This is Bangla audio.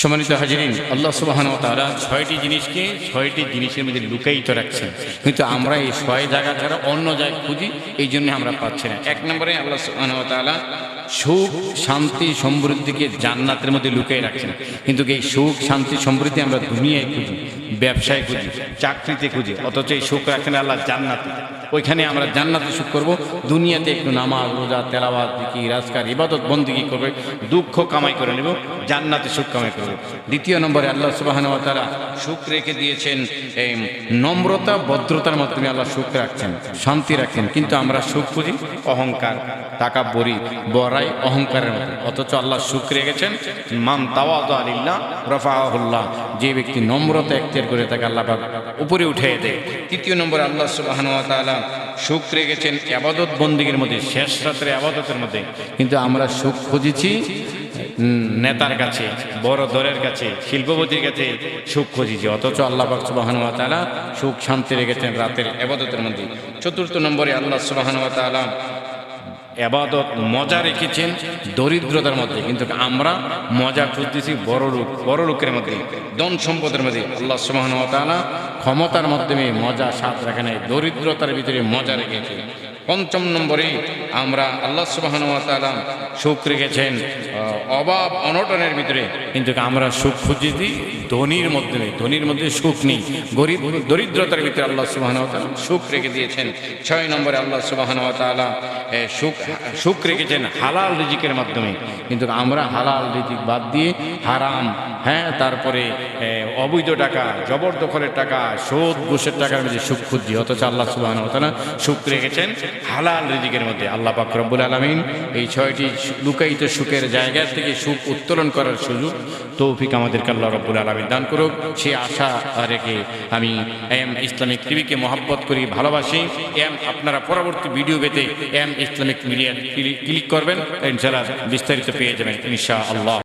সম্মানিত হাজিরিন, আল্লাহ সুবহানাহু ওয়া তাআলা ৬টি জিনিসকে ৬টি জিনিসের মধ্যে লুকায়িত রাখছেন, কিন্তু আমরা এই ৬ জায়গা ছাড়া অন্য জায়গায় খুঁজি, এই জন্য আমরা পাচ্ছি না। এক নম্বরে আল্লাহ সুবহানাহু ওয়া তাআলা সুখ, শান্তি, সমৃদ্ধিকে জান্নাতের মধ্যে লুকিয়ে রাখছেন, কিন্তু এই সুখ, শান্তি, সমৃদ্ধি আমরা দুনিয়ায় খুঁজি, ব্যবসায় খুঁজি, চাকরিতে খুঁজি, অথচ এই সুখ রাখেন আল্লাহ জান্নাতে। ওইখানে আমরা জান্নাতে সুখ করব, দুনিয়াতে একটু নামাজ, রোজা, তেলাওয়াত, জিকির, আজকার, ইবাদত, বন্দেগী করবে, দুঃখ কামাই করে নেব, জান্নাতে সুখ কামাই করব। দ্বিতীয় নম্বরে আল্লাহ সুবহানাহু ওয়া তাআলা সুখ রেখে দিয়েছেন এই নম্রতা, ভদ্রতার মাধ্যমে আল্লাহ সুখ রাখছেন, শান্তি রাখছেন, কিন্তু আমরা সুখ খুঁজি অহংকার, তাকাব্বুরি, বড়াই, অহংকারের মধ্যে। অথচ আল্লাহ সুখ রেখেছেন মান তাওয়াদা লিল্লাহ রাফাআহুল্লাহ, যে ব্যক্তি নম্রতা এখতিয়ার করে তাকে আল্লাহ পাক উপরে উঠিয়ে দেয়। তৃতীয় নম্বরে আল্লাহ সুবহানাহু ওয়া তাআলা সুখ রেখেছেন ইবাদত বন্দেগীর মধ্যে, শেষ রাতের ইবাদতের মধ্যে, কিন্তু আমরা সুখ খুঁজেছি নেতার কাছে, বড় দরের কাছে, শিল্পপতির কাছে সুখ খুঁজেছি, অথচ আল্লাহ পাক সুবহানাহু ওয়া তাআলা সুখ শান্তি রেখেছেন রাতের ইবাদতের মধ্যে। চতুর্থ নম্বরে আল্লাহ সুবহানাহু ওয়া তাআলা ইবাদত মজা রেখেছেন দরিদ্রতার মধ্যে, কিন্তু আমরা মজা খুঁজতেছি বড় লোকের মধ্যে, ধন সম্পদের মধ্যে। আল্লাহ সুবহানাহু ওয়া তাআলা ক্ষমতার মাধ্যমে মজা স্বাদ রাখে নাই, দরিদ্রতার ভিতরে মজা রেখেছে। পঞ্চম নম্বরে আমরা আল্লাহ সুবহানাহু ওয়া তাআলা সুখ রেখেছেন অভাব অনটনের ভিতরে, কিন্তু আমরা সুখ খুঁজেছি ধনীর মাধ্যমে, ধনীর মধ্যে সুখ নেই, গরিব দরিদ্রতার ভিতরে আল্লাহ সুবহানাহু ওয়া তাআলা সুখ রেখে দিয়েছেন। ৬ নম্বরে আল্লাহ সুবহানাহু ওয়া তাআলা সুখ রেখেছেন হালাল রিজিকের মাধ্যমে, কিন্তু আমরা হালাল রিজিক বাদ দিয়ে হারাম, তারপরে অবৈধ টাকা, জবরদখলের টাকা, সুদ ঘুষের টাকার মধ্যে সুখ খুঁজি, অথচ আল্লাহ সুবহানাহু ওয়া তাআলা সুখ রেখেছেন হালাল রিজিকের মধ্যে। আল্লাহ পাক রব্বুল আলামিন এই ৬টি লুকায়িত সুখের জায়গা থেকে সুখ উত্তোলন করার সুযোগ তৌফিক আমাদেরকে আল্লাহ রব্বুল আলামিন দান করুক, সে আশা রেখে আমি এম ইসলামিক টিভিকে মহব্বত করি, ভালোবাসি। আপনারা পরবর্তী ভিডিও পেতে এম ইসলামিক মিডিয়া ক্লিক করবেন, ইনশাআল্লাহ বিস্তারিত পেয়ে যাবেন ইনশাআল্লাহ।